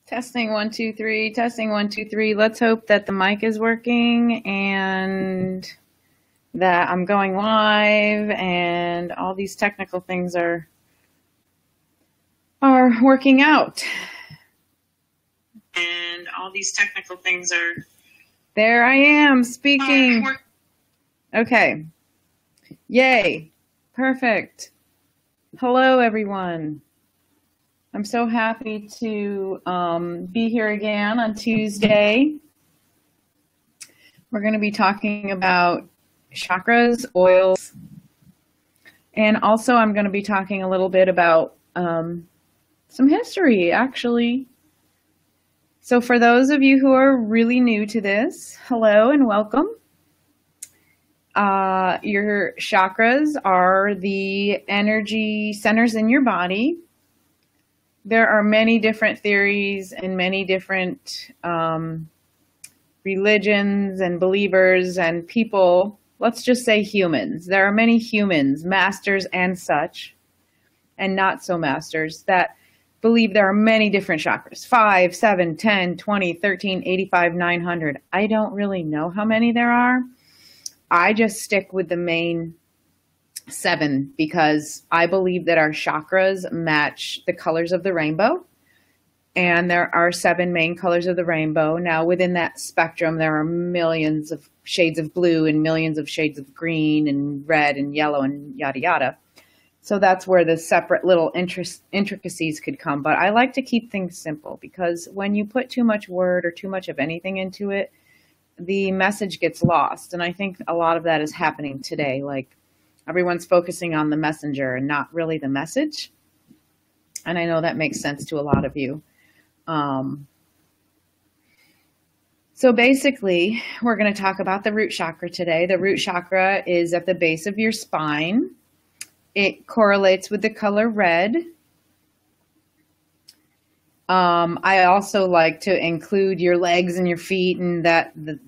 Testing 1 2 3, testing 1 2 3. Let's hope that the mic is working and that I'm going live and all these technical things are working out. And all these technical things are. There I am speaking. Okay. Yay. Perfect. Hello, everyone. I'm so happy to be here again on Tuesday. We're going to be talking about chakras, oils, and also I'm going to be talking a little bit about some history, actually. So for those of you who are really new to this, hello and welcome. Your chakras are the energy centers in your body. There are many different theories and many different religions and believers and people, let's just say humans. There are many humans, masters and such, and not so masters, that believe there are many different chakras. 5, 7, 10, 20, 13, 85, 900. I don't really know how many there are. I just stick with the main 7 because I believe that our chakras match the colors of the rainbow, and there are 7 main colors of the rainbow. Now within that spectrum there are millions of shades of blue and millions of shades of green and red and yellow and yada yada. So that's where the separate little intricacies could come, but I like to keep things simple because when you put too much word or too much of anything into it, the message gets lost, and I think a lot of that is happening today. Like, everyone's focusing on the messenger and not really the message. And I know that makes sense to a lot of you. So basically, we're going to talk about the root chakra today. The root chakra is at the base of your spine. It correlates with the color red. I also like to include your legs and your feet and the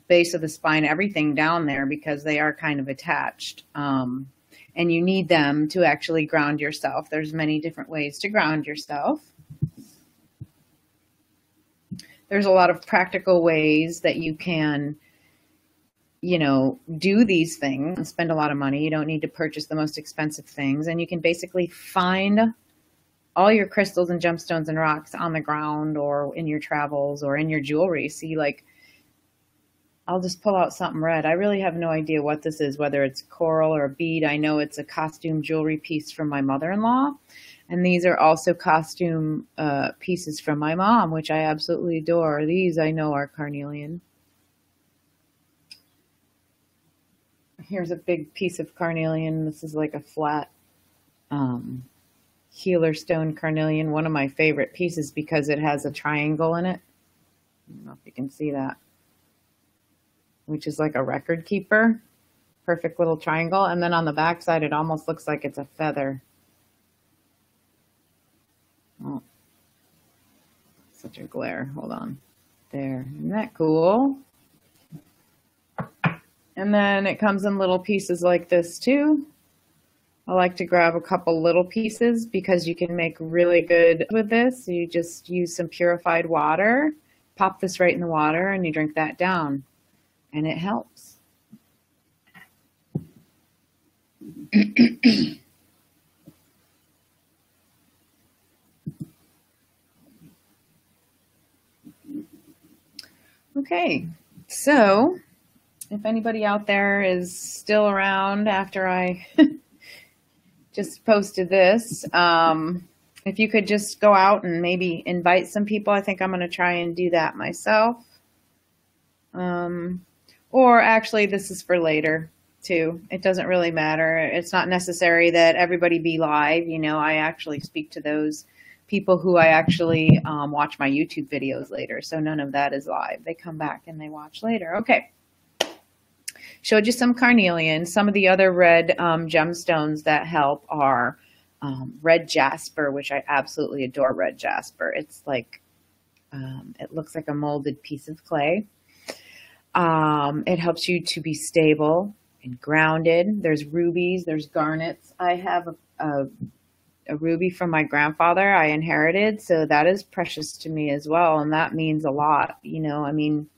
base of the spine, everything down there, because they are kind of attached. And you need them to actually ground yourself. There's many different ways to ground yourself. There's a lot of practical ways that you can, do these things and spend a lot of money. You don't need to purchase the most expensive things, and you can basically find all your crystals and gemstones and rocks on the ground or in your travels or in your jewelry. See, like, I'll just pull out something red. I really have no idea what this is, whether it's coral or a bead. I know it's a costume jewelry piece from my mother-in-law. And these are also costume pieces from my mom, which I absolutely adore. These I know are carnelian. Here's a big piece of carnelian. This is like a flat healer stone carnelian, one of my favorite pieces because it has a triangle in it. I don't know if you can see that, which is like a record keeper. Perfect little triangle. And then on the back side, it almost looks like it's a feather. Oh, such a glare. Hold on. There. Isn't that cool? And then it comes in little pieces like this too. I like to grab a couple little pieces because you can make really good with this. You just use some purified water, pop this right in the water, and you drink that down, and it helps. Okay, so if anybody out there is still around after I just posted this, if you could just go out and maybe invite some people. I think I'm going to try and do that myself. Or actually, this is for later too. It doesn't really matter. It's not necessary that everybody be live. I actually speak to those people who I actually watch my YouTube videos later. So none of that is live. They come back and they watch later. Okay. Showed you some carnelian. Some of the other red gemstones that help are red jasper, which I absolutely adore red jasper. It's like, it looks like a molded piece of clay. It helps you to be stable and grounded. There's rubies, there's garnets. I have a a ruby from my grandfather I inherited, so that is precious to me as well, and that means a lot. I mean,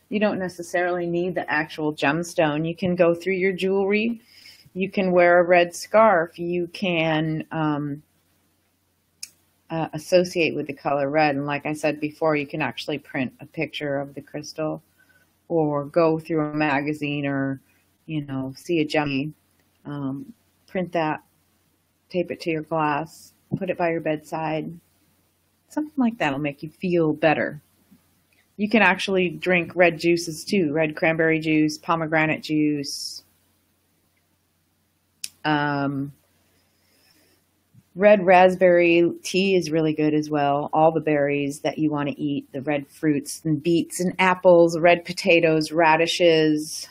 you don't necessarily need the actual gemstone. You can go through your jewelry. You can wear a red scarf. You can associate with the color red. And like I said before, you can actually print a picture of the crystal or go through a magazine or, see a gem, print that, tape it to your glass, put it by your bedside. Something like that will make you feel better. You can actually drink red juices too, red cranberry juice, pomegranate juice, red raspberry tea is really good as well. All the berries that you want to eat, the red fruits and beets and apples, red potatoes, radishes.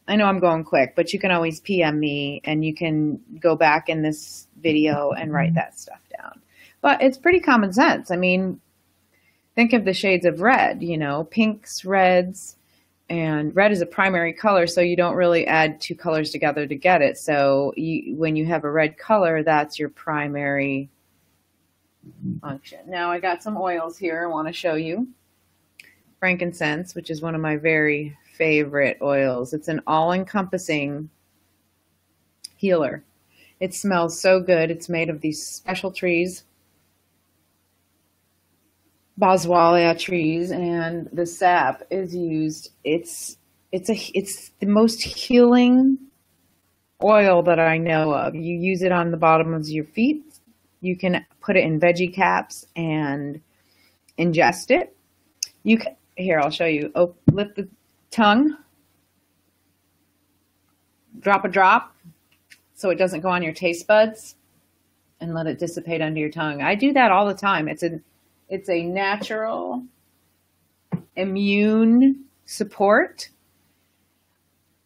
I know I'm going quick, but you can always PM me and you can go back in this video and write that stuff down. But it's pretty common sense. I mean, think of the shades of red, pinks, reds, and red is a primary color, so you don't really add two colors together to get it. So when you have a red color, that's your primary function. Now I got some oils here I want to show you. Frankincense, which is one of my very favorite oils. It's an all-encompassing healer. It smells so good. It's made of these special trees, boswellia trees, and the sap is used. It's the most healing oil that I know of. You use it on the bottom of your feet. You can put it in veggie caps and ingest it. Here, I'll show you. Lift the tongue, drop a drop so it doesn't go on your taste buds, and let it dissipate under your tongue. I do that all the time. It's a natural immune support.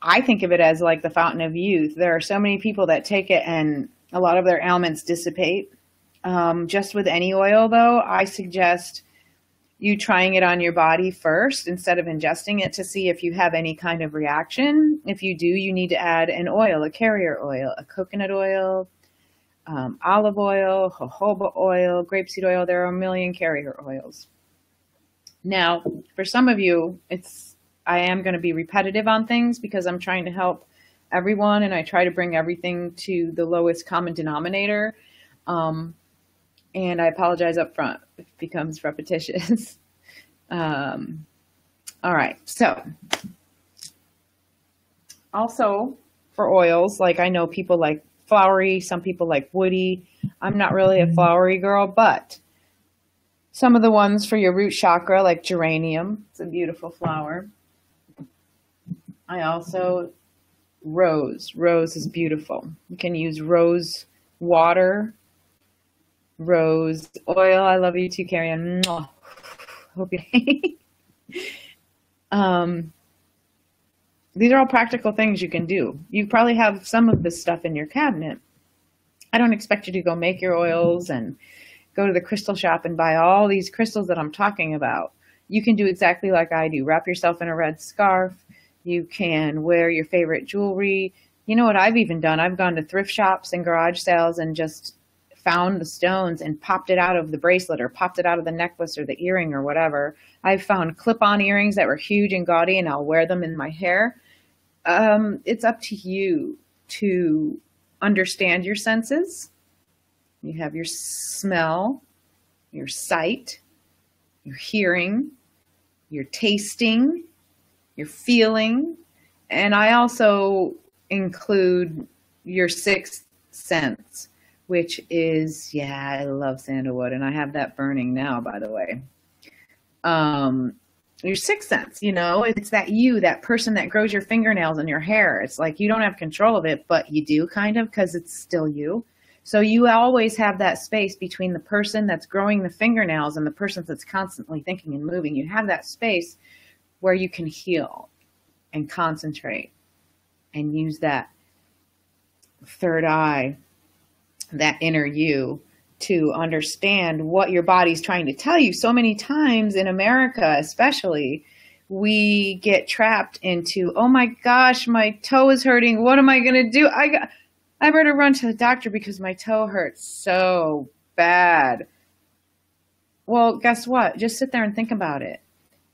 I think of it as like the fountain of youth. There are so many people that take it and a lot of their ailments dissipate. Just with any oil though, I suggest you trying it on your body first instead of ingesting it to see if you have any kind of reaction. If you do, you need to add an oil, a carrier oil, a coconut oil, olive oil, jojoba oil, grapeseed oil. There are a million carrier oils. Now, for some of you, I am going to be repetitive on things because I'm trying to help everyone and I try to bring everything to the lowest common denominator. And I apologize up front if it becomes repetitious. All right. So also for oils, like I know people like flowery, some people like woody. I'm not really a flowery girl, but some of the ones for your root chakra, like geranium, it's a beautiful flower. I also, rose is beautiful. You can use rose water, rose oil. I love you too, Carrie. Hope you these are all practical things you can do. You probably have some of this stuff in your cabinet. I don't expect you to go make your oils and go to the crystal shop and buy all these crystals that I'm talking about. You can do exactly like I do. Wrap yourself in a red scarf. You can wear your favorite jewelry. You know what I've even done? I've gone to thrift shops and garage sales and just found the stones and popped it out of the bracelet or popped it out of the necklace or the earring or whatever. I've found clip-on earrings that were huge and gaudy and I'll wear them in my hair. It's up to you to understand your senses. You have your smell, your sight, your hearing, your tasting, your feeling, and I also include your sixth sense, which is, yeah, I love sandalwood, and I have that burning now, by the way. Your sixth sense, it's that person that grows your fingernails and your hair. It's like you don't have control of it, but you do kind of because it's still you. So you always have that space between the person that's growing the fingernails and the person that's constantly thinking and moving. You have that space where you can heal and concentrate and use that third eye, that inner you, to understand what your body's trying to tell you. So many times in America, especially, we get trapped into, oh my gosh, my toe is hurting. What am I going to do? I I better run to the doctor because my toe hurts so bad. Well, guess what? Just sit there and think about it.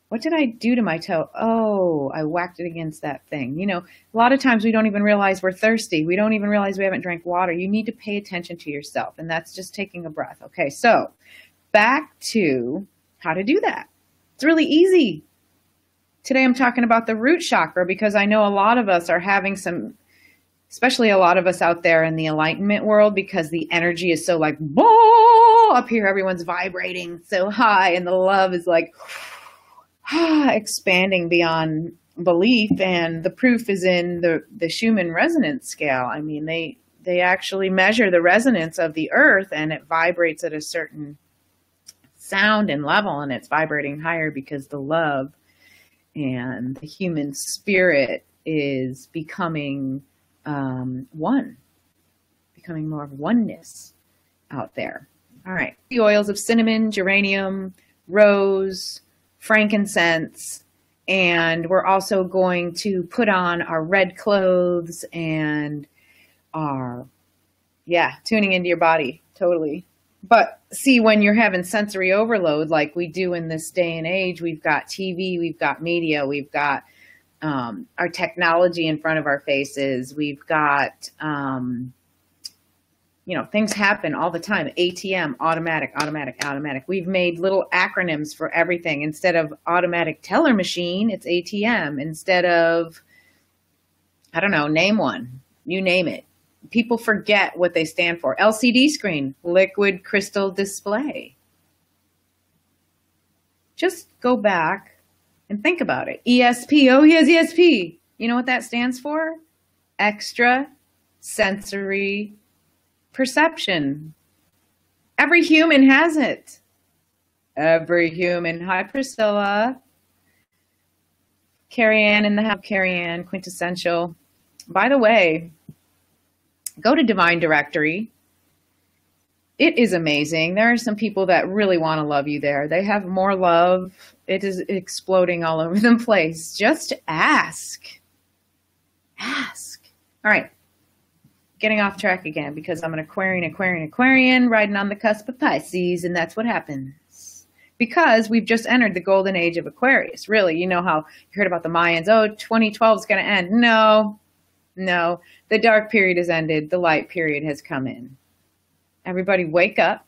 What did I do to my toe? Oh, I whacked it against that thing. You know, a lot of times we don't even realize we're thirsty. We don't even realize we haven't drank water. You need to pay attention to yourself, and that's just taking a breath. Okay, so back to how to do that. It's really easy. Today I'm talking about the root chakra because I know a lot of us are having some, especially a lot of us out there in the enlightenment world, because the energy is so like, whoa, up here, everyone's vibrating so high, and the love is like expanding beyond belief. And the proof is in the Schumann resonance scale. I mean, they actually measure the resonance of the earth, and it vibrates at a certain sound and level, and it's vibrating higher because the love and the human spirit is becoming one, becoming more of oneness out there. All right. The oils of cinnamon, geranium, rose, frankincense, and we're also going to put on our red clothes and our, tuning into your body, totally. But see, when you're having sensory overload like we do in this day and age, we've got TV, we've got media, we've got our technology in front of our faces, we've got, things happen all the time. ATM, automatic, automatic, automatic. We've made little acronyms for everything. Instead of automatic teller machine, it's ATM. Instead of, I don't know, name one. You name it. People forget what they stand for. LCD screen, liquid crystal display. Just go back and think about it. ESP, oh, he has ESP. You know what that stands for? Extra sensory perception. Every human has it. Every human. Hi, Priscilla. Carrie Ann in the house. Carrie Ann, quintessential. By the way, go to Divine Directory. It is amazing. There are some people that really want to love you there. They have more love. It is exploding all over the place. Just ask. Ask. All right. Getting off track again because I'm an Aquarian, riding on the cusp of Pisces, and that's what happens. Because we've just entered the golden age of Aquarius. Really, you know how you heard about the Mayans, 2012 is going to end. No, the dark period has ended. The light period has come in. Everybody wake up,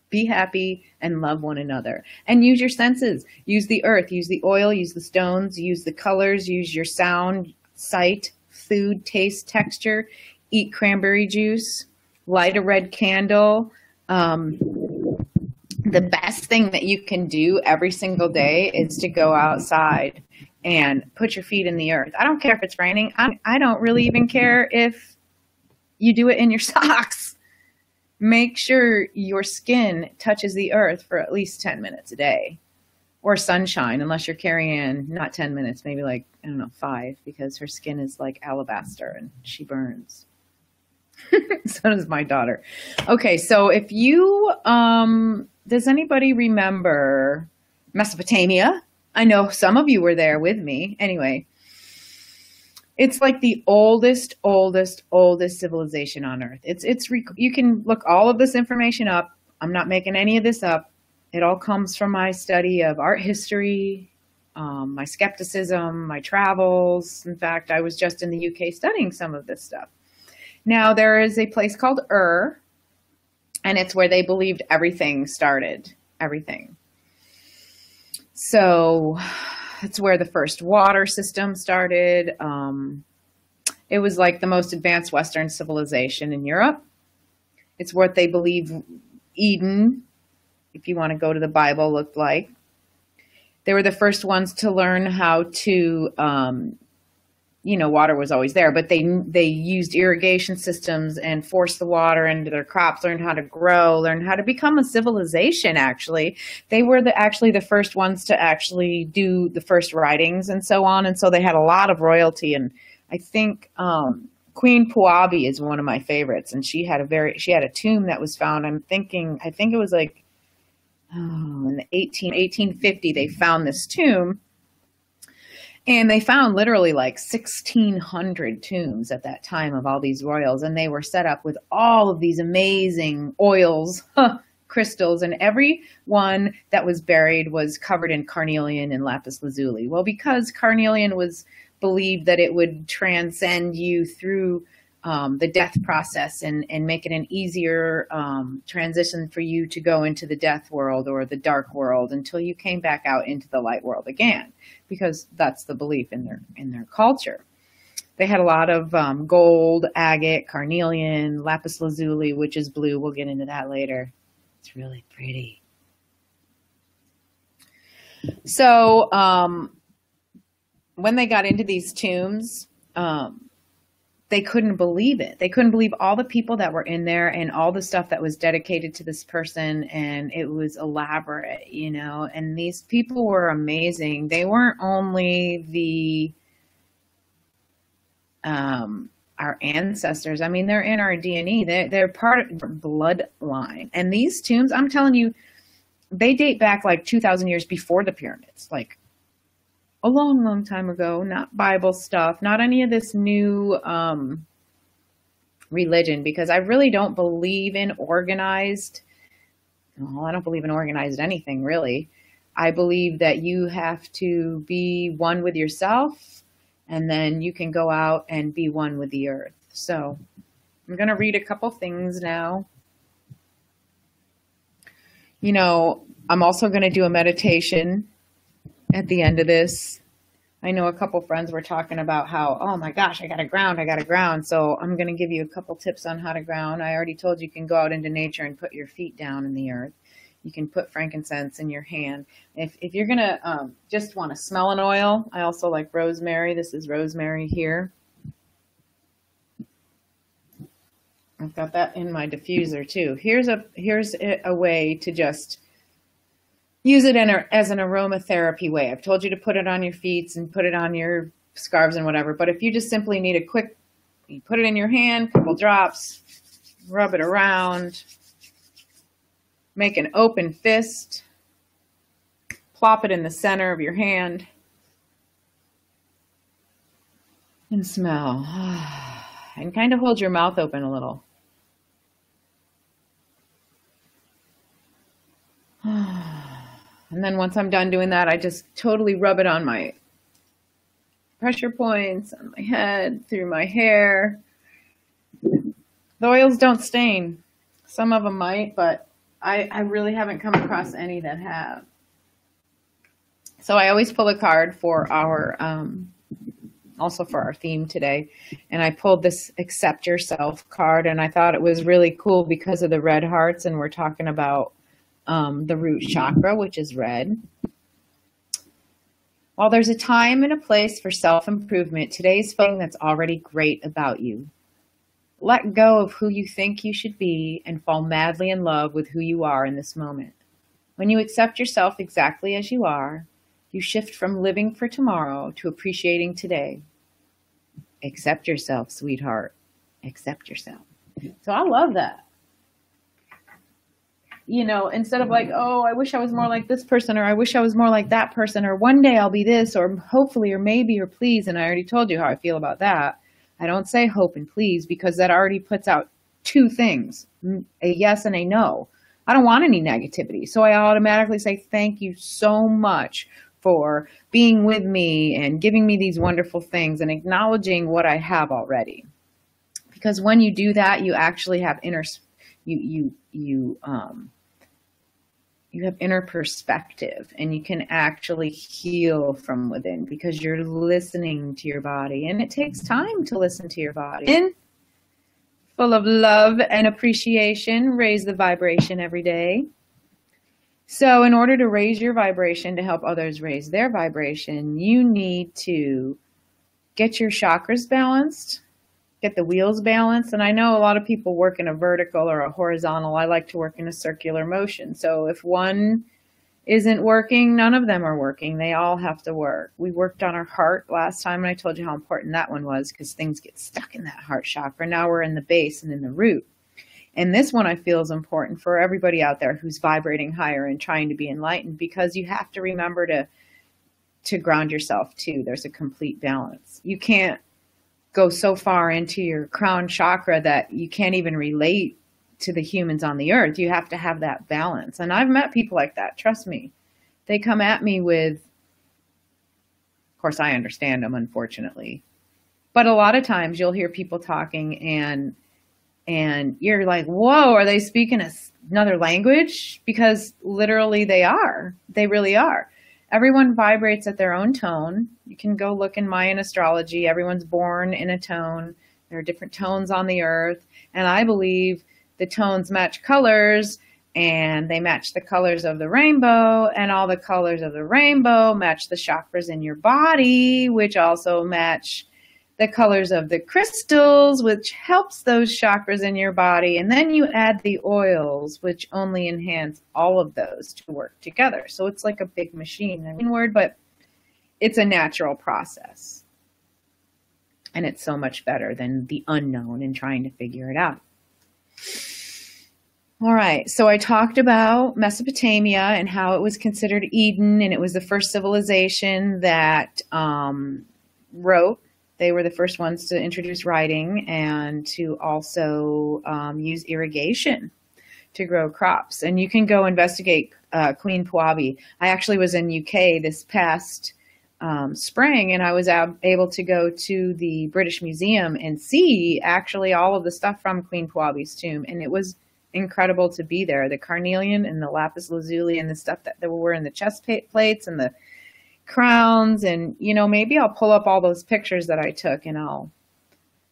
be happy, and love one another. And use your senses. Use the earth, use the oil, use the stones, use the colors, use your sound, sight, food, taste, texture. Eat cranberry juice, light a red candle. The best thing that you can do every single day is to go outside and put your feet in the earth. I don't care if it's raining. I don't really even care if you do it in your socks. Make sure your skin touches the earth for at least 10 minutes a day. Or sunshine, unless you're carrying not 10 minutes, maybe like, 5, because her skin is like alabaster and she burns. So does my daughter. Okay, so if you, does anybody remember Mesopotamia? I know some of you were there with me. Anyway, it's like the oldest civilization on Earth. You can look all of this information up. I'm not making any of this up. It all comes from my study of art history, my skepticism, my travels. In fact, I was just in the UK studying some of this stuff. Now, there is a place called and it's where they believed everything started, everything. So it's where the first water system started. It was like the most advanced Western civilization in Europe. It's what they believe Eden, if you want to go to the Bible, looked like. They were the first ones to learn how to water was always there, but they used irrigation systems and forced the water into their crops, learned how to grow, learned how to become a civilization, actually. They were actually the first ones to actually do the first writings and so on, and so they had a lot of royalty. And I think Queen Puabi is one of my favorites, and she had a tomb that was found, I think it was like, in the 1850, they found this tomb. And they found literally like 1,600 tombs at that time of all these royals, and they were set up with all of these amazing oils, crystals, and every one that was buried was covered in carnelian and lapis lazuli. Well, because carnelian was believed that it would transcend you through the death process and make it an easier transition for you to go into the death world or the dark world until you came back out into the light world again, because that's the belief in their culture. They had a lot of gold, agate, carnelian, lapis lazuli, which is blue. We'll get into that later. It's really pretty. So when they got into these tombs, they couldn't believe it. They couldn't believe all the people that were in there and all the stuff that was dedicated to this person. And it was elaborate, you know, and these people were amazing. They weren't only our ancestors. I mean, they're in our DNA. They're part of our bloodline. And these tombs, I'm telling you, they date back like 2,000 years before the pyramids, like a long, long time ago. Not Bible stuff, not any of this new religion, because I really don't believe in organized. Well, I don't believe in organized anything, really. I believe that you have to be one with yourself, and then you can go out and be one with the earth. So I'm going to read a couple things now. You know, I'm also going to do a meditation at the end of this. I know a couple friends were talking about how, oh my gosh, I got to ground. So I'm going to give you a couple tips on how to ground. I already told you can go out into nature and put your feet down in the earth. You can put frankincense in your hand. If you're going to just want to smell an oil, I also like rosemary. This is rosemary here. I've got that in my diffuser too. Here's a way to just use it as an aromatherapy way. I've told you to put it on your feet and put it on your scarves and whatever. But if you just simply need a quick, you put it in your hand, couple drops, rub it around, make an open fist, plop it in the center of your hand, and smell. And kind of hold your mouth open a little. And then once I'm done doing that, I just totally rub it on my pressure points, on my head, through my hair. The oils don't stain. Some of them might, but I really haven't come across any that have. So I always pull a card for our, also for our theme today. And I pulled this Accept Yourself card, and I thought it was really cool because of the red hearts, and we're talking about the root chakra, which is red. While there's a time and a place for self-improvement, today's feeling that's already great about you. Let go of who you think you should be and fall madly in love with who you are in this moment. When you accept yourself exactly as you are, you shift from living for tomorrow to appreciating today. Accept yourself, sweetheart. Accept yourself. So I love that. You know, instead of like, oh, I wish I was more like this person, or I wish I was more like that person, or one day I'll be this, or hopefully, or maybe, or please. And I already told you how I feel about that. I don't say hope and please because that already puts out two things, a yes and a no. I don't want any negativity. So I automatically say, thank you so much for being with me and giving me these wonderful things and acknowledging what I have already. Because when you do that, you actually have you have inner perspective, and you can actually heal from within because you're listening to your body, and it takes time to listen to your body. And full of love and appreciation, raise the vibration every day. So in order to raise your vibration to help others raise their vibration, you need to get your chakras balanced, get the wheels balanced. And I know a lot of people work in a vertical or a horizontal. I like to work in a circular motion. So if one isn't working, none of them are working. They all have to work. We worked on our heart last time, and I told you how important that one was because things get stuck in that heart chakra. Now we're in the base and in the root. And this one I feel is important for everybody out there who's vibrating higher and trying to be enlightened, because you have to remember to to ground yourself too. There's a complete balance. You can't go so far into your crown chakra that you can't even relate to the humans on the earth. You have to have that balance. And I've met people like that. Trust me. They come at me with, of course, I understand them, unfortunately. But a lot of times you'll hear people talking and you're like, whoa, are they speaking another language? Because literally they are. They really are. Everyone vibrates at their own tone. You can go look in Mayan astrology. Everyone's born in a tone. There are different tones on the earth. And I believe the tones match colors, and they match the colors of the rainbow, and all the colors of the rainbow match the chakras in your body, which also match the colors of the crystals, which helps those chakras in your body. And then you add the oils, which only enhance all of those to work together. So it's like a big machine, but it's a natural process. And it's so much better than the unknown and trying to figure it out. All right, so I talked about Mesopotamia and how it was considered Eden, and it was the first civilization that wrote. They were the first ones to introduce writing and to also use irrigation to grow crops. And you can go investigate Queen Puabi. I actually was in UK this past spring, and I was able to go to the British Museum and see actually all of the stuff from Queen Puabi's tomb. And it was incredible to be there. The carnelian and the lapis lazuli and the stuff that were in the chest plates and the crowns. And, you know, maybe I'll pull up all those pictures that I took and I'll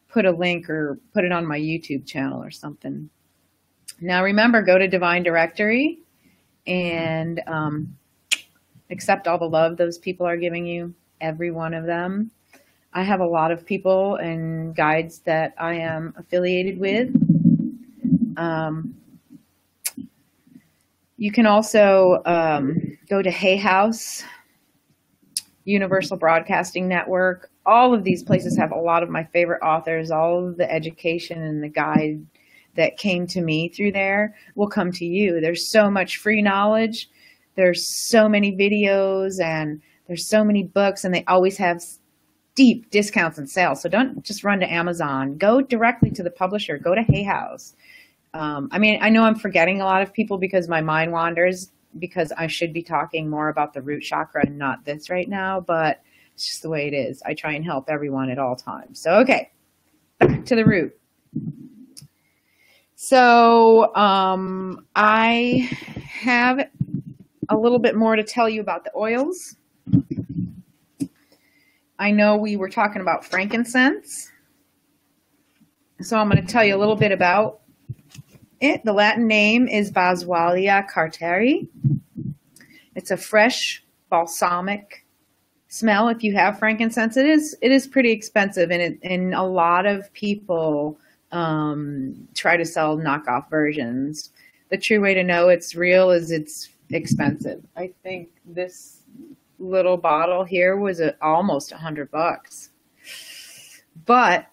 put a link or put it on my YouTube channel or something. Now remember, go to Divine Directory and accept all the love those people are giving you, every one of them. I have a lot of people and guides that I am affiliated with. You can also go to Hay House, Universal Broadcasting Network. All of these places have a lot of my favorite authors. All of the education and the guide that came to me through there will come to you. There's so much free knowledge. There's so many videos and there's so many books, and they always have deep discounts and sales. So don't just run to Amazon. Go directly to the publisher. Go to Hay House. I mean, I know I'm forgetting a lot of people because my mind wanders, because I should be talking more about the root chakra and not this right now, but it's just the way it is. I try and help everyone at all times. So, okay, back to the root. So I have a little bit more to tell you about the oils. I know we were talking about frankincense, so I'm going to tell you a little bit about it. The Latin name is Boswellia carteri. It's a fresh balsamic smell. If you have frankincense, it is pretty expensive, and a lot of people try to sell knockoff versions. The true way to know it's real is it's expensive. I think this little bottle here was almost $100, but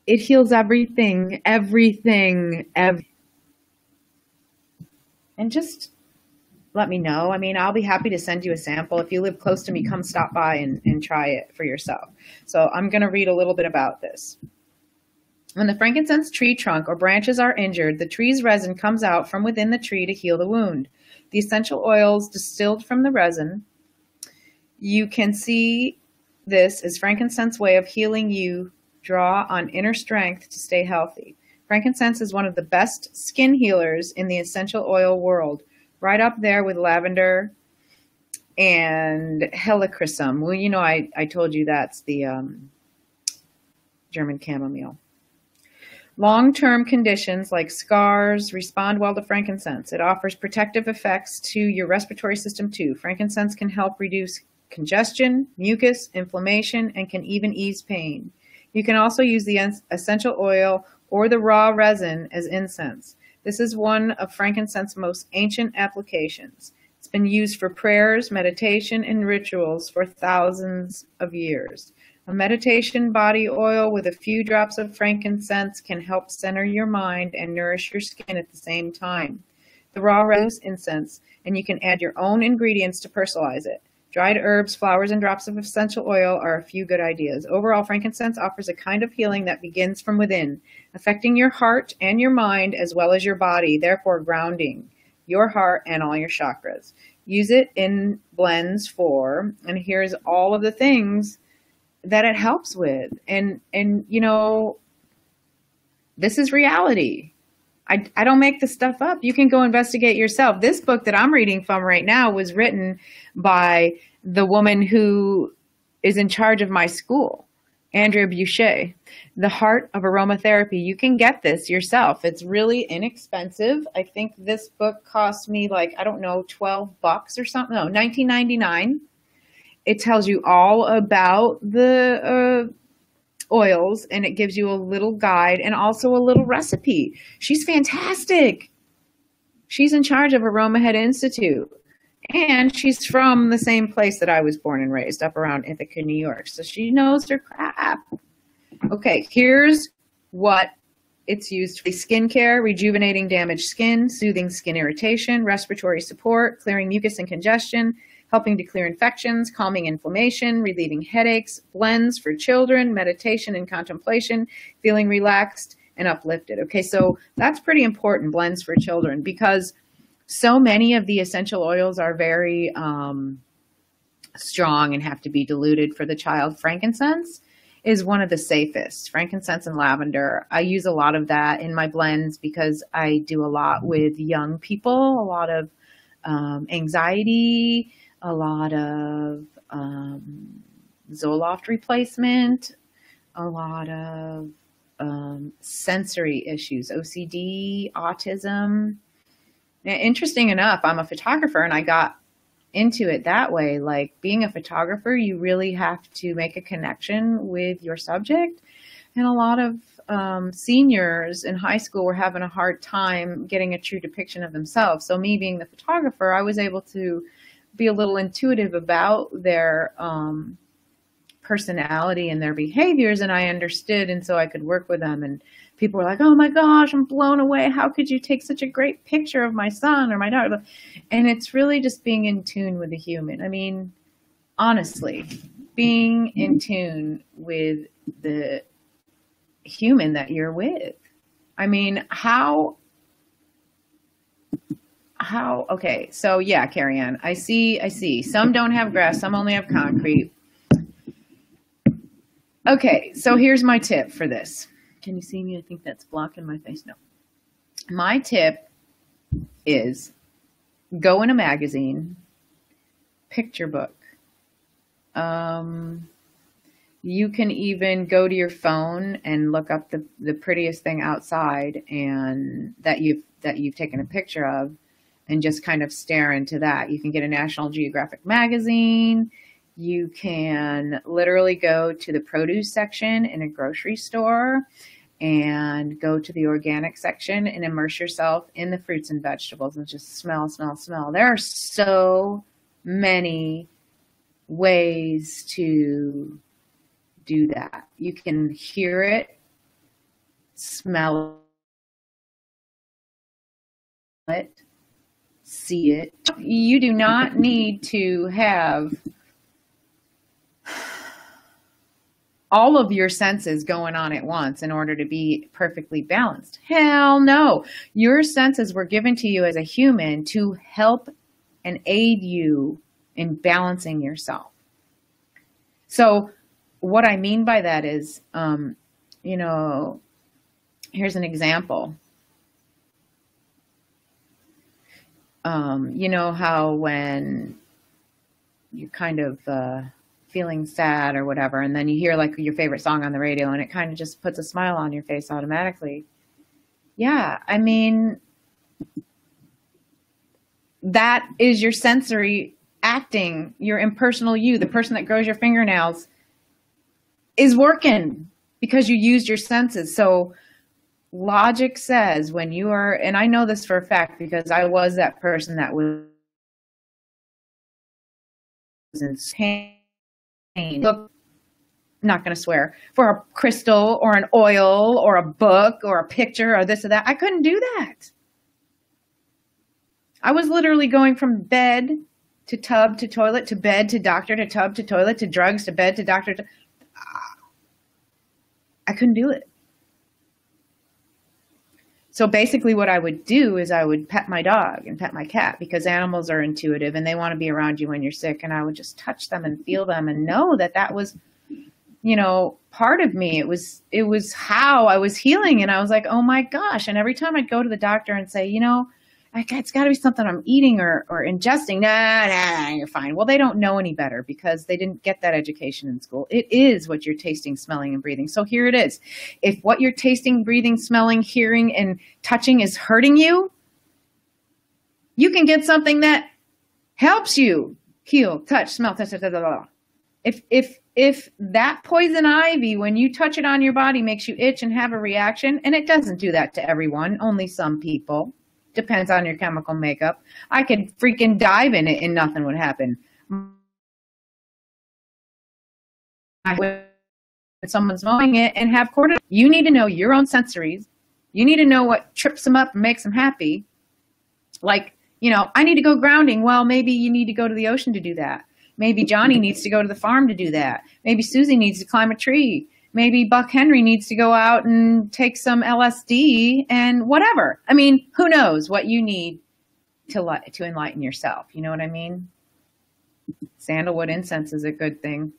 it heals everything. And just let me know. I mean, I'll be happy to send you a sample. If you live close to me, come stop by and try it for yourself. So I'm going to read a little bit about this. When the frankincense tree trunk or branches are injured, the tree's resin comes out from within the tree to heal the wound. The essential oils distilled from the resin, you can see this as frankincense's way of healing you. Draw on inner strength to stay healthy. Frankincense is one of the best skin healers in the essential oil world, right up there with lavender and helichrysum. Well, you know, I told you that's the German chamomile. Long-term conditions like scars respond well to frankincense. It offers protective effects to your respiratory system too. Frankincense can help reduce congestion, mucus, inflammation, and can even ease pain. You can also use the essential oil or the raw resin as incense. This is one of frankincense's most ancient applications. It's been used for prayers, meditation, and rituals for thousands of years. A meditation body oil with a few drops of frankincense can help center your mind and nourish your skin at the same time. The raw resin is incense, and you can add your own ingredients to personalize it. Dried herbs, flowers, and drops of essential oil are a few good ideas. Overall, frankincense offers a kind of healing that begins from within, affecting your heart and your mind as well as your body, therefore grounding your heart and all your chakras. Use it in blends for, and here's all of the things that it helps with. And you know, this is reality. I don't make this stuff up. You can go investigate yourself. This book that I'm reading from right now was written by the woman who is in charge of my school, Andrea Boucher, The Heart of Aromatherapy. You can get this yourself. It's really inexpensive. I think this book cost me like, I don't know, $12 or something. No, $19.99. It tells you all about the oils, and it gives you a little guide and also a little recipe. She's fantastic. She's in charge of Aroma Head Institute, and she's from the same place that I was born and raised, up around Ithaca, New York. So she knows her crap. Okay, here's what it's used for: skincare, rejuvenating damaged skin, soothing skin irritation, respiratory support, clearing mucus and congestion, helping to clear infections, calming inflammation, relieving headaches, blends for children, meditation and contemplation, feeling relaxed and uplifted. Okay, so that's pretty important, blends for children, because so many of the essential oils are very strong and have to be diluted for the child. Frankincense is one of the safest. Frankincense and lavender. I use a lot of that in my blends because I do a lot with young people, a lot of anxiety, a lot of Zoloft replacement, a lot of sensory issues, OCD, autism. Now, interesting enough, I'm a photographer and I got into it that way. Like, being a photographer, you really have to make a connection with your subject. And a lot of seniors in high school were having a hard time getting a true depiction of themselves. So me being the photographer, I was able to be a little intuitive about their personality and their behaviors, and I understood, and so I could work with them. And people were like, "Oh my gosh, I'm blown away. How could you take such a great picture of my son or my daughter?" And it's really just being in tune with the human. I mean, honestly, being in tune with the human that you're with. I mean, how, okay, so yeah, Carrie Ann, I see. Some don't have grass, some only have concrete. Okay, so here's my tip for this. Can you see me? I think that's blocking my face. No. My tip is go in a magazine, picture book. You can even go to your phone and look up the prettiest thing outside and that you've taken a picture of, and just kind of stare into that. You can get a National Geographic magazine. You can literally go to the produce section in a grocery store and go to the organic section and immerse yourself in the fruits and vegetables and just smell. There are so many ways to do that. You can hear it, smell it, see it. You do not need to have all of your senses going on at once in order to be perfectly balanced. Hell no. Your senses were given to you as a human to help and aid you in balancing yourself. So what I mean by that is, you know, here's an example. You know how when you kind of feeling sad or whatever, and then you hear like your favorite song on the radio and it kind of just puts a smile on your face automatically. Yeah, I mean, that is your sensory acting, your impersonal you, the person that grows your fingernails is working because you used your senses. So logic says when you are, and I know this for a fact because I was that person that was insane. Look, not going to swear, for a crystal or an oil or a book or a picture or this or that. I couldn't do that. I was literally going from bed to tub to toilet to bed to doctor to tub to toilet to drugs to bed to doctor to, I couldn't do it. So basically what I would do is I would pet my dog and pet my cat, because animals are intuitive and they want to be around you when you're sick. And I would just touch them and feel them and know that that was, you know, part of me. It was how I was healing. And I was like, oh my gosh. And every time I'd go to the doctor and say, you know, it's got to be something I'm eating or ingesting. Nah, you're fine. Well, they don't know any better because they didn't get that education in school. It is what you're tasting, smelling, and breathing. So here it is. If what you're tasting, breathing, smelling, hearing, and touching is hurting you, you can get something that helps you heal, touch, smell, touch, If that poison ivy, when you touch it on your body, makes you itch and have a reaction, and it doesn't do that to everyone, only some people. Depends on your chemical makeup. I could freaking dive in it and nothing would happen. When someone's mowing it and have cortisol, you need to know your own sensories. You need to know what trips them up and makes them happy. Like, you know, I need to go grounding. Well, maybe you need to go to the ocean to do that. Maybe Johnny needs to go to the farm to do that. Maybe Susie needs to climb a tree. Maybe Buck Henry needs to go out and take some LSD and whatever. I mean, who knows what you need to enlighten yourself. You know what I mean? Sandalwood incense is a good thing.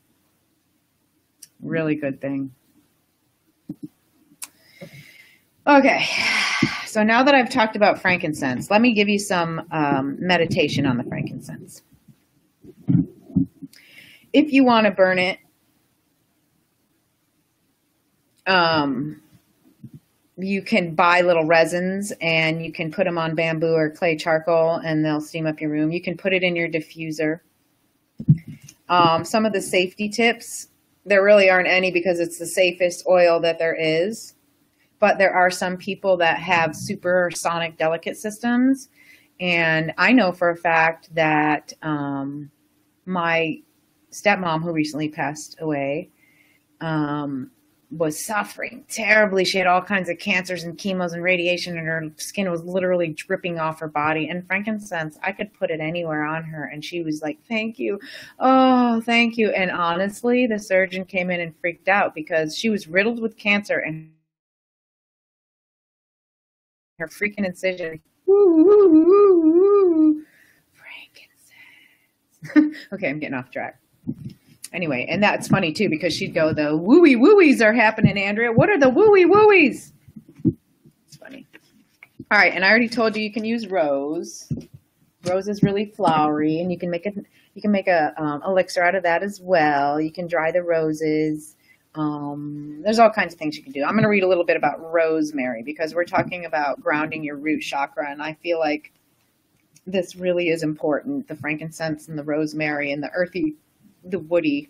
Really good thing. Okay. So now that I've talked about frankincense, let me give you some meditation on the frankincense. If you want to burn it, you can buy little resins and you can put them on bamboo or clay charcoal and they'll steam up your room. You can put it in your diffuser. Some of the safety tips, there really aren't any because it's the safest oil that there is. But there are some people that have supersonic delicate systems. And I know for a fact that my stepmom, who recently passed away, was suffering terribly. She had all kinds of cancers and chemos and radiation, and her skin was literally dripping off her body. And frankincense, I could put it anywhere on her. And she was like, thank you. Oh, thank you. And honestly, the surgeon came in and freaked out because she was riddled with cancer and her freaking incision. Woo, woo, woo, woo. Frankincense. Okay, I'm getting off track. Anyway, and that's funny too, because she'd go, the wooey wooies are happening, Andrea. What are the wooey wooies? It's funny. All right, and I already told you you can use rose. Rose is really flowery, and you can make a elixir out of that as well. You can dry the roses. There's all kinds of things you can do. I'm going to read a little bit about rosemary because we're talking about grounding your root chakra, and I feel like this really is important. The frankincense and the rosemary and the earthy, the woody,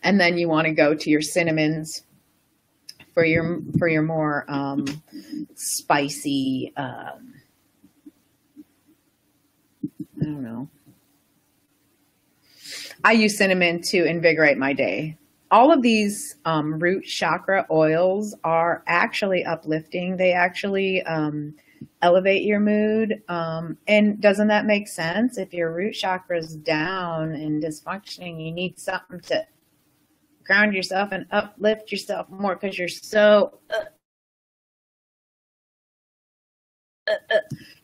and then you want to go to your cinnamons for your more spicy. I don't know. I use cinnamon to invigorate my day. All of these root chakra oils are actually uplifting. They actually elevate your mood. And doesn't that make sense? If your root chakra is down and dysfunctioning, you need something to ground yourself and uplift yourself more because you're so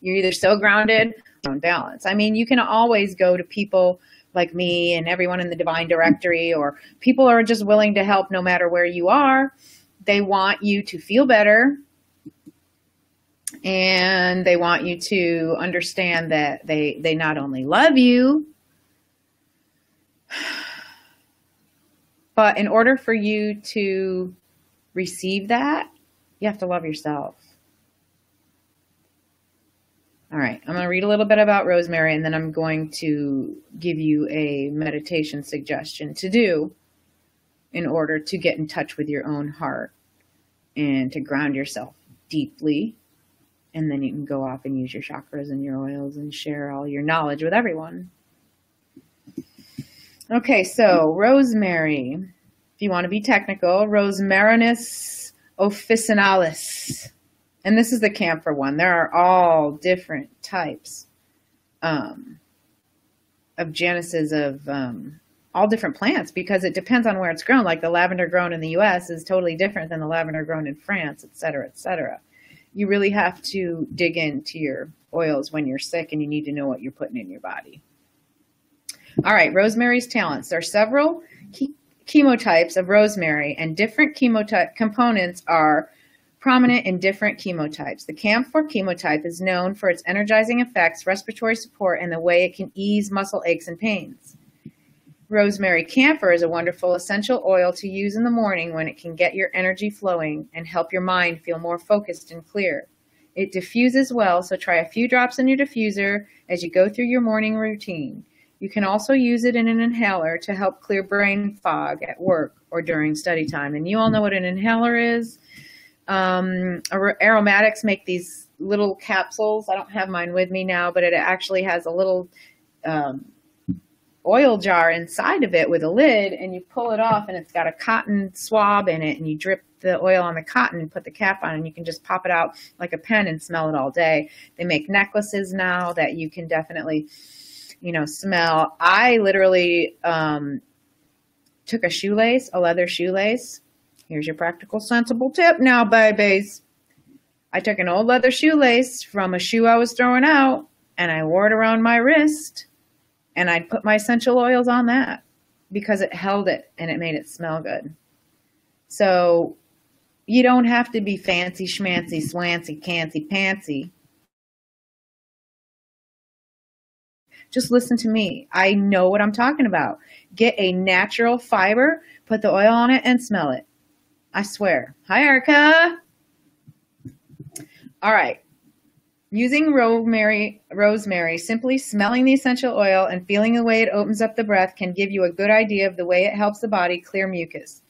you're either so grounded or unbalanced. I mean, you can always go to people like me and everyone in the Divine Directory, or people are just willing to help no matter where you are. They want you to feel better. And they want you to understand that they not only love you, but in order for you to receive that, you have to love yourself. All right, I'm going to read a little bit about rosemary, and then I'm going to give you a meditation suggestion to do in order to get in touch with your own heart and to ground yourself deeply. And then you can go off and use your chakras and your oils and share all your knowledge with everyone. Okay, so rosemary, if you want to be technical, Rosmarinus officinalis. And this is the camphor one. There are all different types. genesis of all different plants, because it depends on where it's grown. Like the lavender grown in the US is totally different than the lavender grown in France, et cetera, et cetera. You really have to dig into your oils when you're sick, and you need to know what you're putting in your body. All right, rosemary's talents. There are several chemotypes of rosemary, and different chemotype components are prominent in different chemotypes. The camphor chemotype is known for its energizing effects, respiratory support, and the way it can ease muscle aches and pains. Rosemary camphor is a wonderful essential oil to use in the morning when it can get your energy flowing and help your mind feel more focused and clear. It diffuses well, so try a few drops in your diffuser as you go through your morning routine. You can also use it in an inhaler to help clear brain fog at work or during study time. And you all know what an inhaler is. Aromatics make these little capsules. I don't have mine with me now, but it actually has a little oil jar inside of it with a lid, and you pull it off, and it's got a cotton swab in it, and you drip the oil on the cotton and put the cap on, and you can just pop it out like a pen and smell it all day. They make necklaces now that you can definitely, smell. I literally took a leather shoelace. Here's your practical, sensible tip now, babies. I took an old leather shoelace from a shoe I was throwing out, and I wore it around my wrist, and I'd put my essential oils on that because it held it and it made it smell good. So you don't have to be fancy schmancy, swancy, cancy, pantsy. Just listen to me. I know what I'm talking about. Get a natural fiber, put the oil on it, and smell it. I swear. Hi, Erica. All right. Using rosemary, simply smelling the essential oil and feeling the way it opens up the breath can give you a good idea of the way it helps the body clear mucus.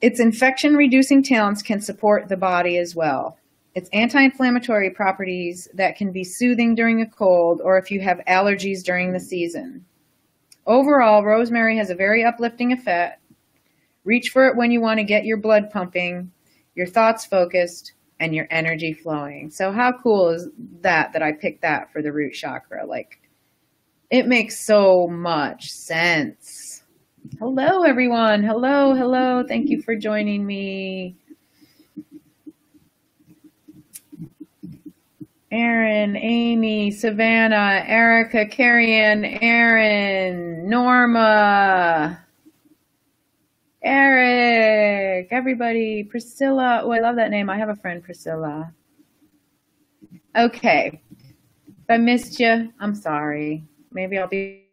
Its infection-reducing talents can support the body as well. Its anti-inflammatory properties that can be soothing during a cold or if you have allergies during the season. Overall, rosemary has a very uplifting effect. Reach for it when you want to get your blood pumping, your thoughts focused, and your energy flowing. So how cool is that I picked that for the root chakra? Like, it makes so much sense. Hello, everyone. Hello, hello. Thank you for joining me. Erin, Amy, Savannah, Erica, Carrie-Ann, Erin, Norma, Eric, everybody, Priscilla. Oh, I love that name. I have a friend, Priscilla. Okay. If I missed you, I'm sorry. Maybe I'll be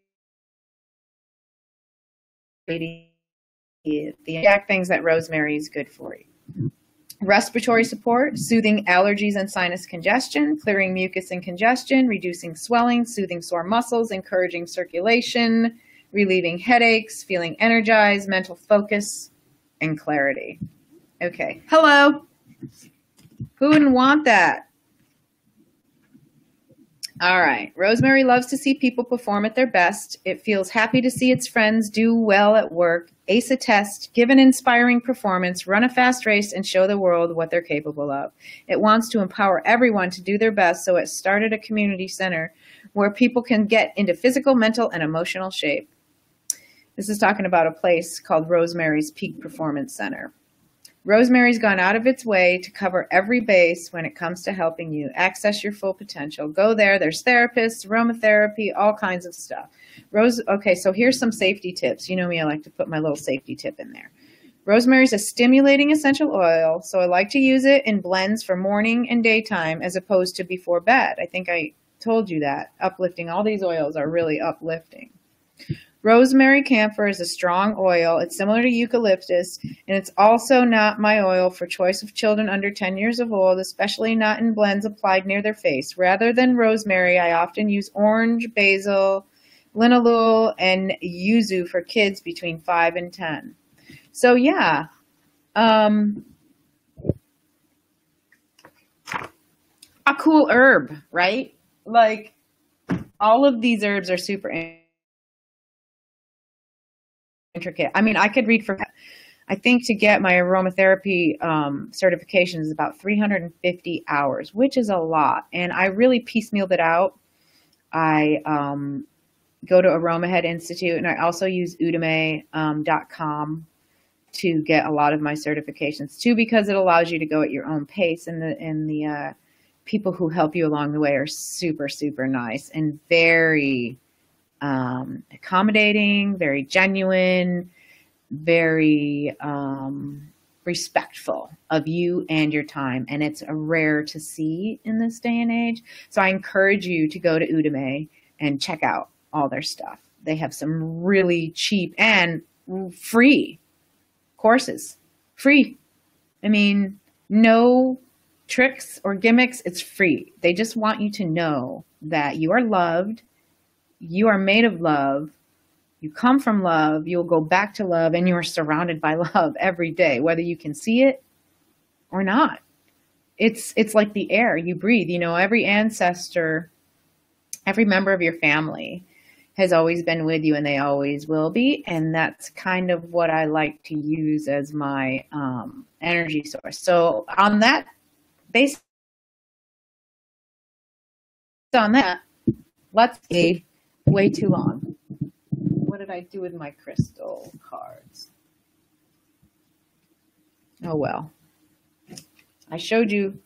the exact things that rosemary is good for you. Respiratory support, soothing allergies and sinus congestion, clearing mucus and congestion, reducing swelling, soothing sore muscles, encouraging circulation, relieving headaches, feeling energized, mental focus, and clarity. Okay. Hello. Who wouldn't want that? All right. Rosemary loves to see people perform at their best. It feels happy to see its friends do well at work, ace a test, give an inspiring performance, run a fast race, and show the world what they're capable of. It wants to empower everyone to do their best, so it started a community center where people can get into physical, mental, and emotional shape. This is talking about a place called Rosemary's Peak Performance Center. Rosemary's gone out of its way to cover every base when it comes to helping you access your full potential. Go there. There's therapists, aromatherapy, all kinds of stuff. Okay, so here's some safety tips. You know me, I like to put my little safety tip in there. Rosemary's a stimulating essential oil, so I like to use it in blends for morning and daytime as opposed to before bed. I think I told you that. Uplifting. All these oils are really uplifting. Rosemary camphor is a strong oil. It's similar to eucalyptus, and it's also not my oil for choice of children under 10 years of old, especially not in blends applied near their face. Rather than rosemary, I often use orange, basil, linalool, and yuzu for kids between 5 and 10. So yeah, a cool herb, right? Like, all of these herbs are super intricate. I mean, I could read I think to get my aromatherapy certification is about 350 hours, which is a lot. And I really piecemealed it out. I go to Aromahead Institute, and I also use udemy.com to get a lot of my certifications too, because it allows you to go at your own pace, and the people who help you along the way are super, super nice and very accommodating, very genuine, very respectful of you and your time. And it's rare to see in this day and age. So I encourage you to go to Udemy and check out all their stuff. They have some really cheap and free courses. Free. I mean, no tricks or gimmicks. It's free. They just want you to know that you are loved. You are made of love. You come from love, you'll go back to love, and you are surrounded by love every day, whether you can see it or not. It's like the air you breathe. You know, every ancestor, every member of your family has always been with you, and they always will be. And that's kind of what I like to use as my energy source. So on that, based on that, let's see, way too long. What did I do with my crystal cards? Oh, well. I showed you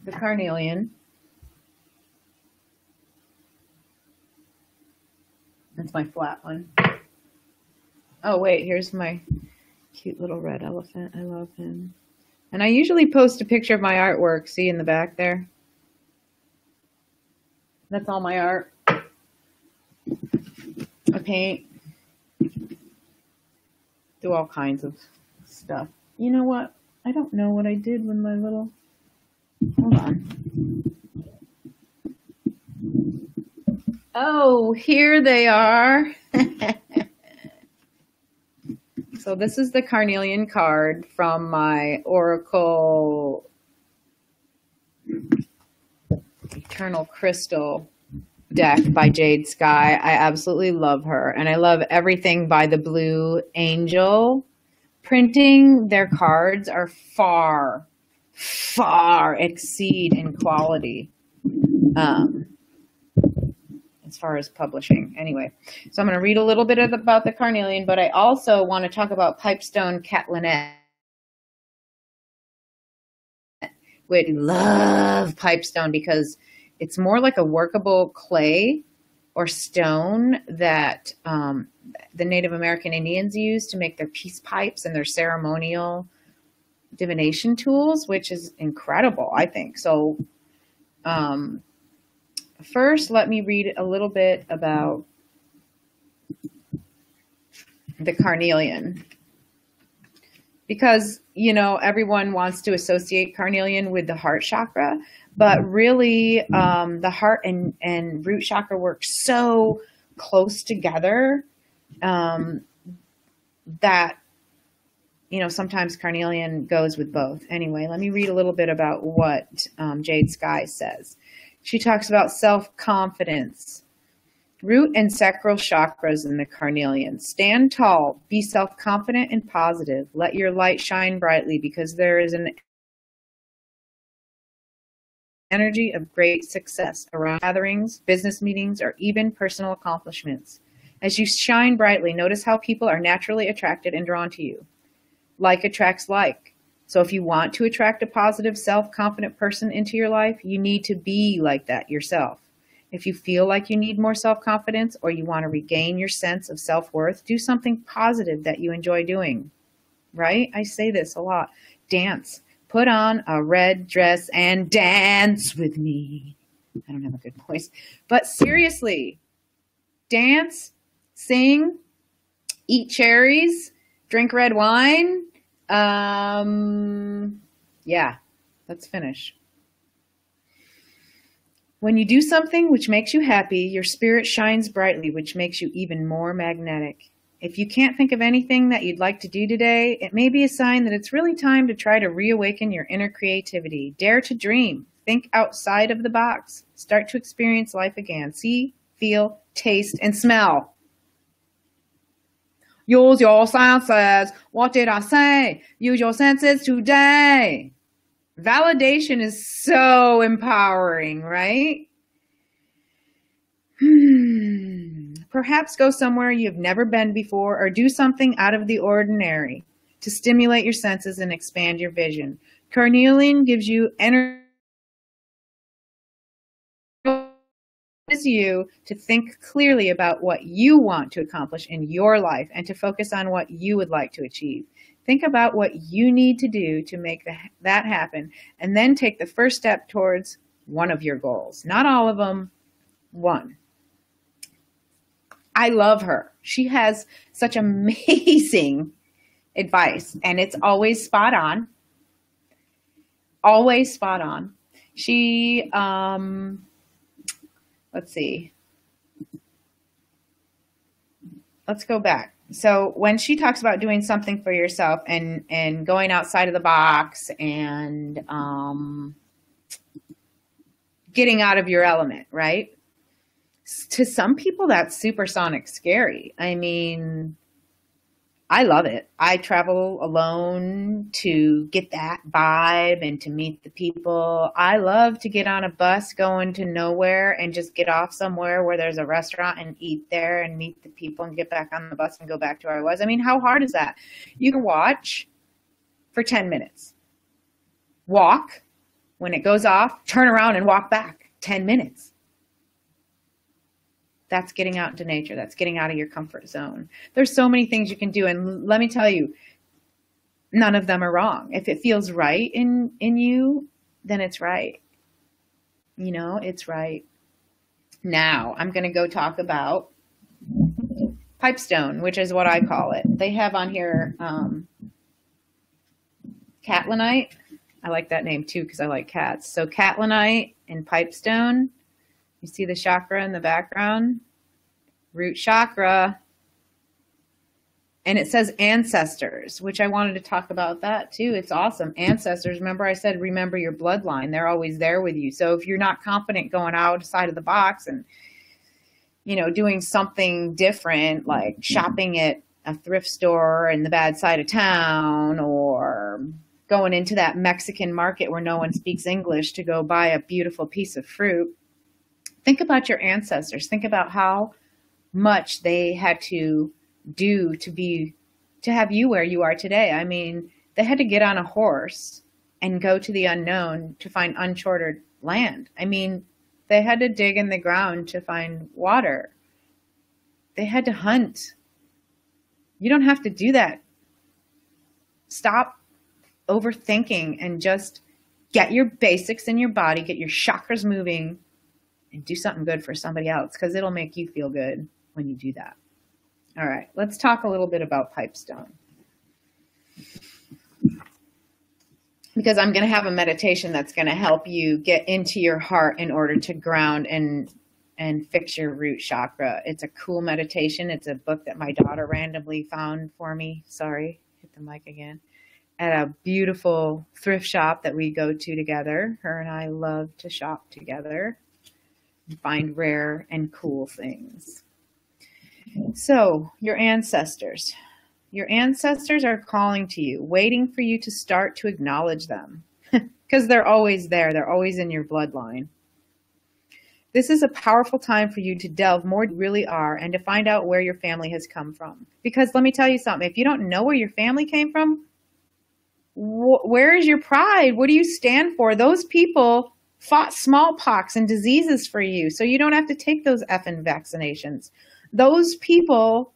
the carnelian. That's my flat one. Oh, wait, here's my cute little red elephant. I love him. And I usually post a picture of my artwork. See in the back there? That's all my art. I paint. Do all kinds of stuff. You know what? I don't know what I did with my little... Hold on. Oh, here they are. So this is the carnelian card from my Oracle Eternal Crystal deck by Jade Sky. I absolutely love her, and I love everything by the Blue Angel printing. Their cards are far exceed in quality as far as publishing. Anyway, so I'm going to read a little bit about the carnelian, but I also want to talk about pipestone catlinette. We love pipestone because it's more like a workable clay or stone that the Native American Indians use to make their peace pipes and their ceremonial divination tools, which is incredible, I think. So first, let me read a little bit about the carnelian. Because, you know, everyone wants to associate carnelian with the heart chakra, but really the heart and root chakra work so close together that, you know, sometimes carnelian goes with both. Anyway, let me read a little bit about what Jade Sky says. She talks about self-confidence. Root and sacral chakras in the carnelian. Stand tall, be self-confident and positive. Let your light shine brightly because there is an energy of great success around gatherings, business meetings, or even personal accomplishments. As you shine brightly, notice how people are naturally attracted and drawn to you. Like attracts like. So if you want to attract a positive, self-confident person into your life, you need to be like that yourself. If you feel like you need more self-confidence or you want to regain your sense of self-worth, do something positive that you enjoy doing, right? I say this a lot. Dance. Put on a red dress and dance with me. I don't have a good voice. But seriously, dance, sing, eat cherries, drink red wine. Yeah, let's finish. When you do something which makes you happy, your spirit shines brightly, which makes you even more magnetic. If you can't think of anything that you'd like to do today, it may be a sign that it's really time to try to reawaken your inner creativity. Dare to dream. Think outside of the box. Start to experience life again. See, feel, taste, and smell. Use your senses. What did I say? Use your senses today. Validation is so empowering, right? Perhaps go somewhere you've never been before or do something out of the ordinary to stimulate your senses and expand your vision. Carnelian gives you energy you to think clearly about what you want to accomplish in your life and to focus on what you would like to achieve. Think about what you need to do to make that happen, and then take the first step towards one of your goals. Not all of them, one. I love her. She has such amazing advice, and it's always spot on. Always spot on. She, let's see. Let's go back. So when she talks about doing something for yourself and going outside of the box and getting out of your element, right? To some people, that's supersonic scary. I mean, I love it. I travel alone to get that vibe and to meet the people. I love to get on a bus going to nowhere and just get off somewhere where there's a restaurant and eat there and meet the people and get back on the bus and go back to where I was. I mean, how hard is that? You can watch for 10 minutes. Walk. When it goes off, turn around and walk back 10 minutes. That's getting out into nature. That's getting out of your comfort zone. There's so many things you can do. And let me tell you, none of them are wrong. If it feels right in you, then it's right. You know, it's right. Now, I'm going to go talk about pipestone, which is what I call it. They have on here catlinite. I like that name too because I like cats. So catlinite and pipestone. You see the chakra in the background? Root chakra. And it says ancestors, which I wanted to talk about that too. It's awesome. Ancestors, remember I said, remember your bloodline. They're always there with you. So if you're not confident going outside of the box and, you know, doing something different, like shopping at a thrift store in the bad side of town, or going into that Mexican market where no one speaks English to go buy a beautiful piece of fruit, think about your ancestors. Think about how much they had to do to have you where you are today. I mean, they had to get on a horse and go to the unknown to find uncharted land. I mean, they had to dig in the ground to find water. They had to hunt. You don't have to do that. Stop overthinking and just get your basics in your body, get your chakras moving, and do something good for somebody else, because it'll make you feel good when you do that. All right, let's talk a little bit about pipestone. Because I'm going to have a meditation that's going to help you get into your heart in order to ground and fix your root chakra. It's a cool meditation. It's a book that my daughter randomly found for me. Sorry, hit the mic again. At a beautiful thrift shop that we go to together. Her and I love to shop together and find rare and cool things. So, your ancestors. Your ancestors are calling to you, waiting for you to start to acknowledge them. Because they're always there. They're always in your bloodline. This is a powerful time for you to delve more who you really are and to find out where your family has come from. Because let me tell you something. If you don't know where your family came from, where is your pride? What do you stand for? Those people fought smallpox and diseases for you, so you don't have to take those effing vaccinations. Those people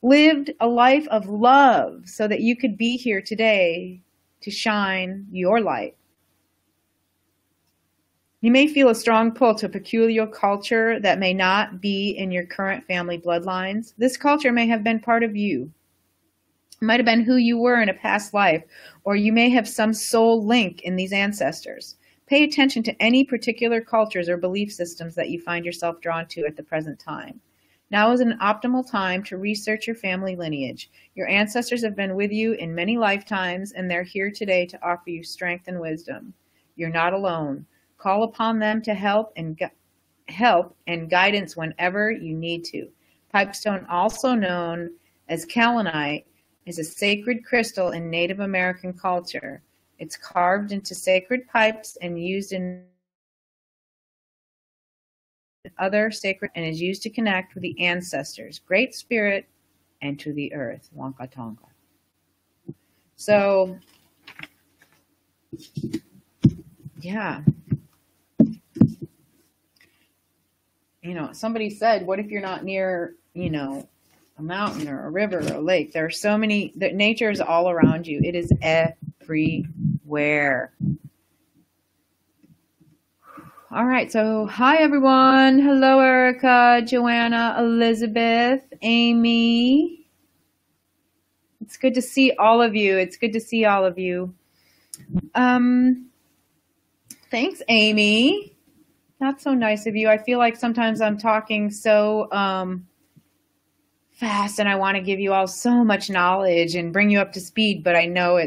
lived a life of love so that you could be here today to shine your light. You may feel a strong pull to a peculiar culture that may not be in your current family bloodlines. This culture may have been part of you. It might have been who you were in a past life, or you may have some soul link in these ancestors. Pay attention to any particular cultures or belief systems that you find yourself drawn to at the present time. Now is an optimal time to research your family lineage. Your ancestors have been with you in many lifetimes, and they're here today to offer you strength and wisdom. You're not alone. Call upon them to help and guidance whenever you need to. Pipestone, also known as kaolinite, is a sacred crystal in Native American culture. It's carved into sacred pipes and used in other sacred and is used to connect with the ancestors, Great Spirit, and to the earth. Wonka tonka. So, yeah. Somebody said, what if you're not near, a mountain or a river or a lake? There are so many, that nature is all around you. It is everywhere. All right. So hi, everyone. Hello, Erica, Joanna, Elizabeth, Amy. It's good to see all of you. It's good to see all of you. Thanks, Amy. That's so nice of you. I feel like sometimes I'm talking so fast and I want to give you all so much knowledge and bring you up to speed, but I know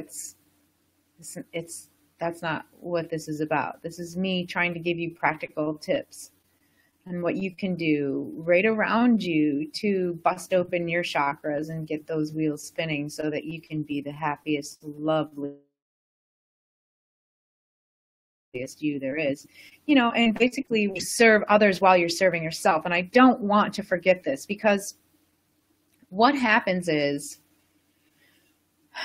that's not what this is about. This is me trying to give you practical tips on what you can do right around you to bust open your chakras and get those wheels spinning so that you can be the happiest, loveliest you there is, and basically serve others while you're serving yourself. And I don't want to forget this, because what happens is,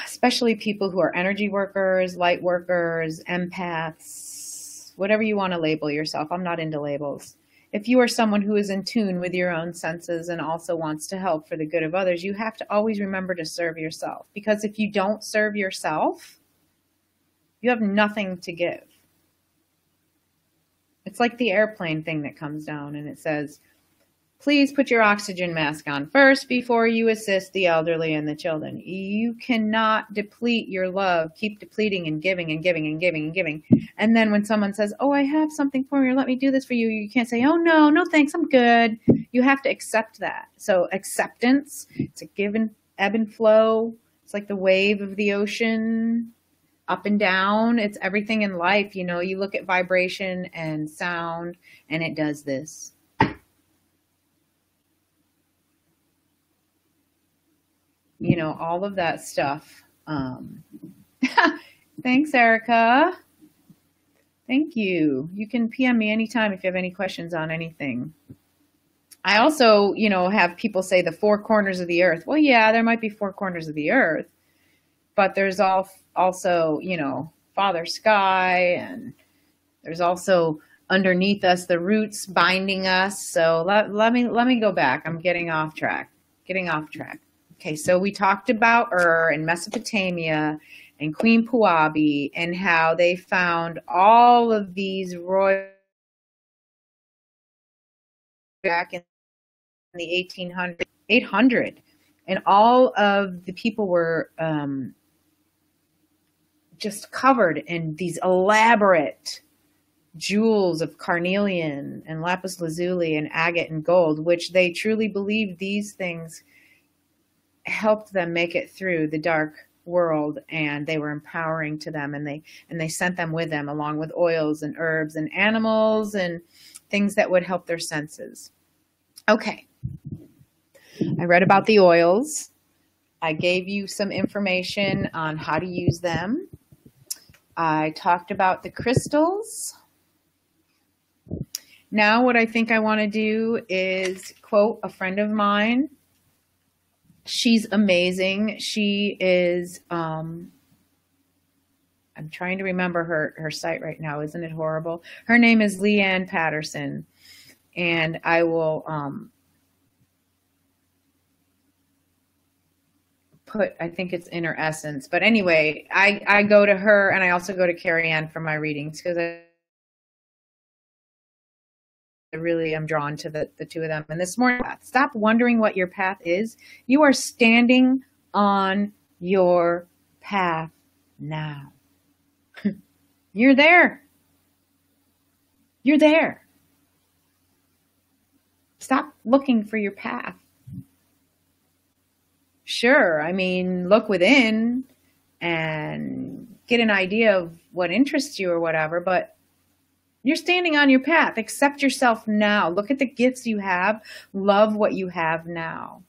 especially people who are energy workers, light workers, empaths, whatever you want to label yourself. I'm not into labels. If you are someone who is in tune with your own senses and also wants to help for the good of others, you have to always remember to serve yourself. Because if you don't serve yourself, you have nothing to give. It's like the airplane thing that comes down and it says, please put your oxygen mask on first before you assist the elderly and the children. You cannot deplete your love. Keep depleting and giving and giving and giving and giving. And then when someone says, oh, I have something for you, let me do this for you, you can't say, oh, no, thanks, I'm good. You have to accept that. So acceptance, it's a give and ebb and flow. It's like the wave of the ocean, up and down. It's everything in life. You look at vibration and sound, and it does this. All of that stuff. Thanks, Erica. Thank you. You can PM me anytime if you have any questions on anything. I also, have people say the four corners of the earth. Well, yeah, there might be four corners of the earth, but there's also, Father Sky, and there's also underneath us the roots binding us. So let me go back. I'm getting off track. Okay, so we talked about in Mesopotamia and Queen Puabi and how they found all of these royal back in the 800, and all of the people were just covered in these elaborate jewels of carnelian and lapis lazuli and agate and gold, which they truly believed these things helped them make it through the dark world, and they were empowering to them, and they sent them with them along with oils and herbs and animals and things that would help their senses. Okay. I read about the oils. I gave you some information on how to use them. I talked about the crystals. Now what I think I want to do is quote a friend of mine. She's amazing. She is, I'm trying to remember her site right now. Isn't it horrible? Her name is Leanne Patterson. And I will I think it's Inner Essence. But anyway, I go to her, and I also go to Carrie Ann for my readings, because I really am drawn to the two of them. And this morning, stop wondering what your path is. You are standing on your path now. You're there. You're there. Stop looking for your path. Sure, I mean, look within and get an idea of what interests you or whatever, but you're standing on your path. Accept yourself now. Look at the gifts you have. Love what you have now.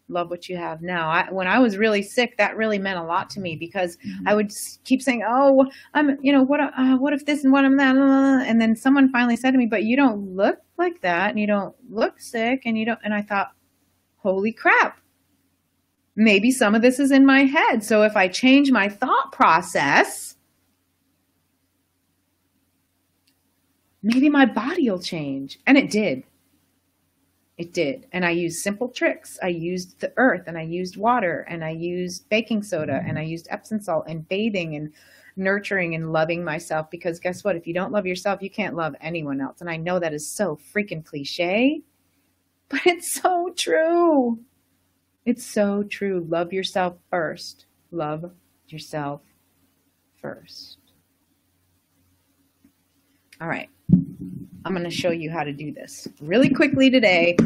Love what you have now. When I was really sick, that really meant a lot to me, because I would keep saying, oh, I'm, what if this and what I'm that, and then someone finally said to me, but you don't look like that, and you don't look sick, and you don't, and I thought, holy crap, maybe some of this is in my head. So if I change my thought process, maybe my body will change. And it did. It did. And I used simple tricks. I used the earth, and I used water, and I used baking soda, and I used Epsom salt, and bathing and nurturing and loving myself. Because guess what? If you don't love yourself, you can't love anyone else. And I know that is so freaking cliche, but it's so true. It's so true. Love yourself first. Love yourself first. All right. I'm going to show you how to do this really quickly today.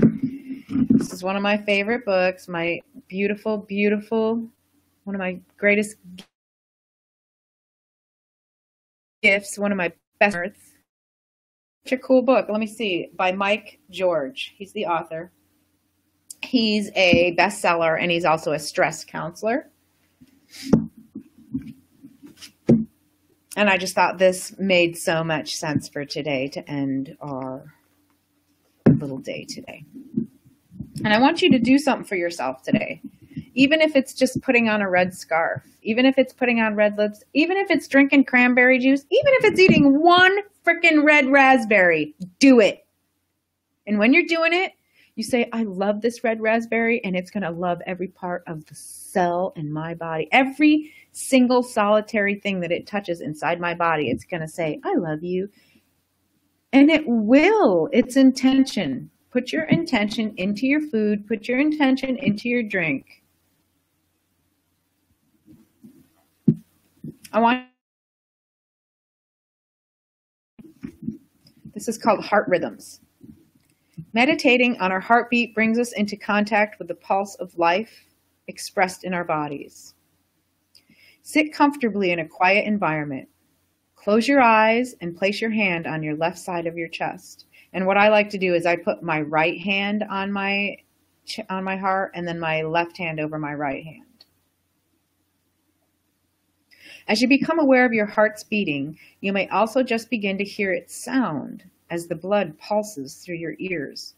This is one of my favorite books, my beautiful, beautiful, one of my greatest gifts, one of my best words. Such a cool book. Let me see. By Mike George. He's the author. He's a bestseller, and he's also a stress counselor. And I just thought this made so much sense for today to end our little day today. And I want you to do something for yourself today. Even if it's just putting on a red scarf, even if it's putting on red lips, even if it's drinking cranberry juice, even if it's eating one freaking red raspberry, do it. And when you're doing it, you say, I love this red raspberry, and it's going to love every part of the cell in my body. Every single solitary thing that it touches inside my body, it's going to say, I love you. And it will. It's intention. Put your intention into your food. Put your intention into your drink. This is called heart rhythms. Meditating on our heartbeat brings us into contact with the pulse of life expressed in our bodies. Sit comfortably in a quiet environment. Close your eyes and place your hand on your left side of your chest. And what I like to do is I put my right hand on my heart, and then my left hand over my right hand. As you become aware of your heart's beating, you may also just begin to hear its sound as the blood pulses through your ears.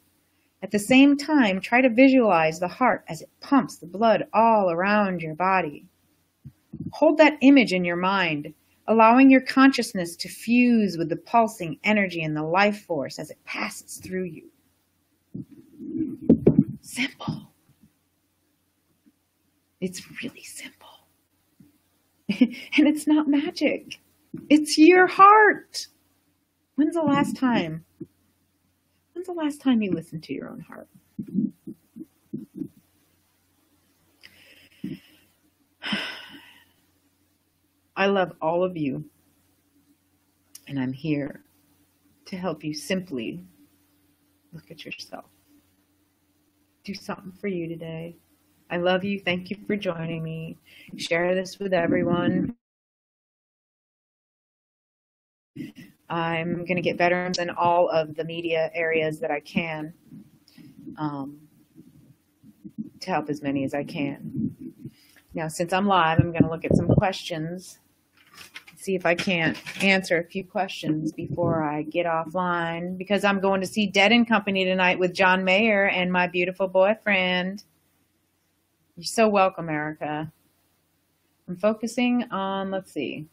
At the same time, try to visualize the heart as it pumps the blood all around your body. Hold that image in your mind, allowing your consciousness to fuse with the pulsing energy and the life force as it passes through you. Simple. It's really simple. And it's not magic. It's your heart. When's the last time you listened to your own heart? I love all of you, and I'm here to help you simply look at yourself. Do something for you today. I love you. Thank you for joining me. Share this with everyone. I'm going to get better in all of the media areas that I can to help as many as I can. Now, since I'm live, I'm going to look at some questions, see if I can't answer a few questions before I get offline, because I'm going to see Dead and Company tonight with John Mayer and my beautiful boyfriend. You're so welcome, Erica. I'm focusing on, let's see.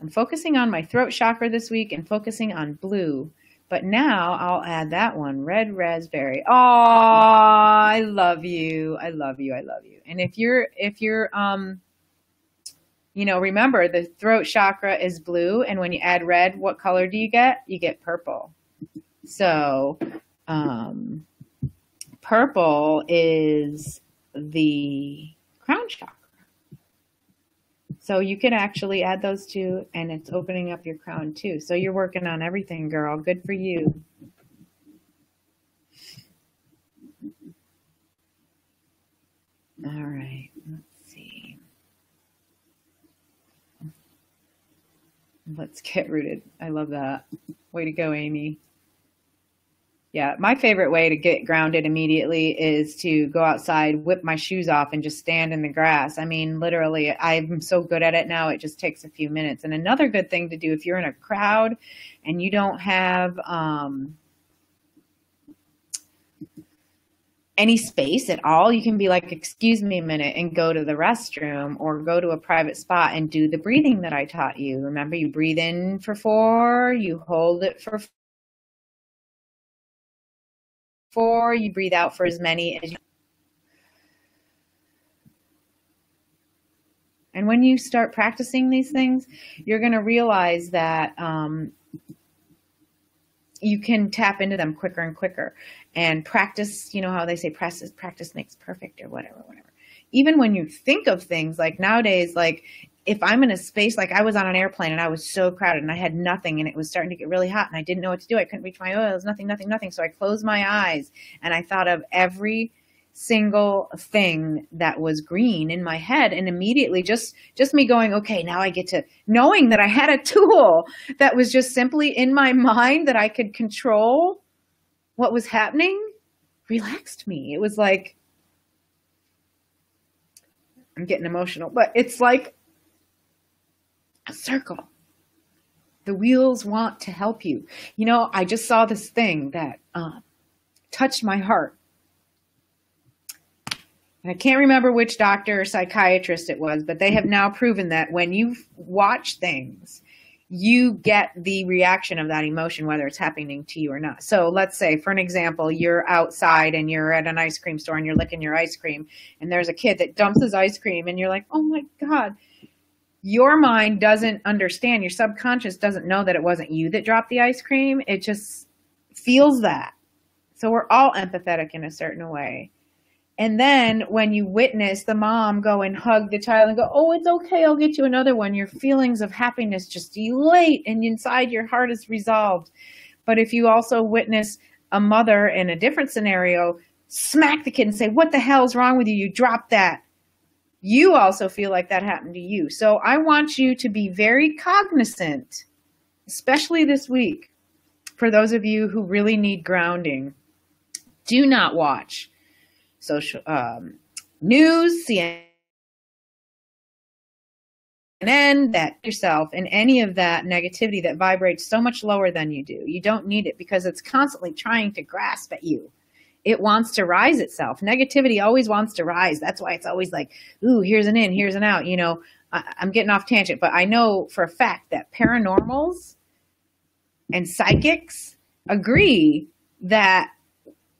I'm focusing on my throat chakra this week and focusing on blue. But now I'll add that one, red raspberry. Oh, I love you. I love you. I love you. And if you're, remember the throat chakra is blue. And when you add red, what color do you get? You get purple. So, purple is the crown chakra. So you can actually add those two, and it's opening up your crown too. So you're working on everything, girl. Good for you. All right, let's see. Let's get rooted. I love that. Way to go, Amy. Yeah, my favorite way to get grounded immediately is to go outside, whip my shoes off, and just stand in the grass. I mean, literally, I'm so good at it now, it just takes a few minutes. And another good thing to do if you're in a crowd and you don't have any space at all, you can be like, excuse me a minute, and go to the restroom or go to a private spot and do the breathing that I taught you. Remember, you breathe in for 4, you hold it for 4, you breathe out for as many as you. And when you start practicing these things, you're going to realize that you can tap into them quicker and quicker. And practice, you know how they say practice makes perfect, or whatever. Even when you think of things, like nowadays, like if I'm in a space, like I was on an airplane and I was so crowded and I had nothing and it was starting to get really hot and I didn't know what to do. I couldn't reach my oils, nothing. So I closed my eyes and I thought of every single thing that was green in my head, and immediately just me going, okay, now I get to, knowing that I had a tool that was just simply in my mind that I could control what was happening, relaxed me. It was like, I'm getting emotional, but it's like a circle. The wheels want to help you. You know, I just saw this thing that touched my heart. And I can't remember which doctor or psychiatrist it was, but they have now proven that when you watch things, you get the reaction of that emotion, whether it's happening to you or not. So let's say, for an example, you're outside and you're at an ice cream store and you're licking your ice cream, and there's a kid that dumps his ice cream and you're like, oh my God. Your mind doesn't understand. Your subconscious doesn't know that it wasn't you that dropped the ice cream. It just feels that. So we're all empathetic in a certain way. And then when you witness the mom go and hug the child and go, oh, it's okay, I'll get you another one, your feelings of happiness just elate and inside your heart is resolved. But if you also witness a mother in a different scenario smack the kid and say, what the hell's wrong with you? You dropped that. You also feel like that happened to you. So I want you to be very cognizant, especially this week, for those of you who really need grounding. Do not watch social news, CNN, that yourself in any of that negativity that vibrates so much lower than you do. You don't need it because it's constantly trying to grasp at you. It wants to rise itself. Negativity always wants to rise. That's why it's always like, ooh, here's an in, here's an out. You know, I'm getting off tangent, but I know for a fact that paranormals and psychics agree that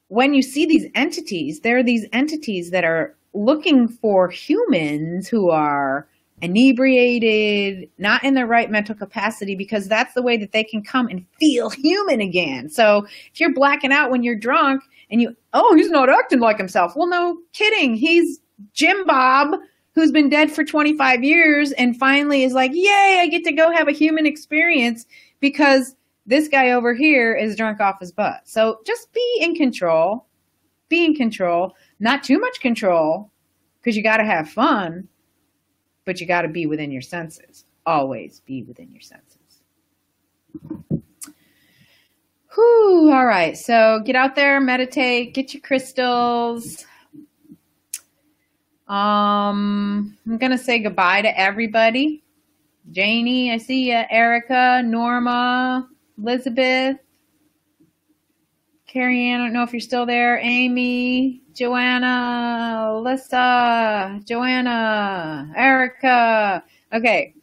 when you see these entities, there are these entities that are looking for humans who are inebriated, not in the right mental capacity, because that's the way that they can come and feel human again. So if you're blacking out when you're drunk and he's not acting like himself. Well, no kidding. He's Jim Bob, who's been dead for 25 years and finally is like, yay, I get to go have a human experience because this guy over here is drunk off his butt. So just be in control. Be in control. Not too much control, because you got to have fun, but you got to be within your senses. Always be within your senses. Whew, all right. So get out there, meditate, get your crystals. I'm going to say goodbye to everybody. Janie, I see you. Erica, Norma, Elizabeth, Carrie Ann, I don't know if you're still there. Amy, Joanna, Alyssa, Joanna, Erica. Okay.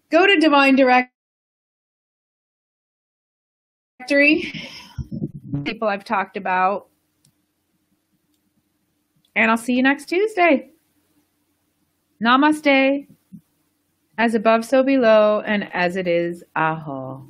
Go to Divine Directory. People I've talked about. And I'll see you next Tuesday. Namaste. As above, so below, and as it is, aho.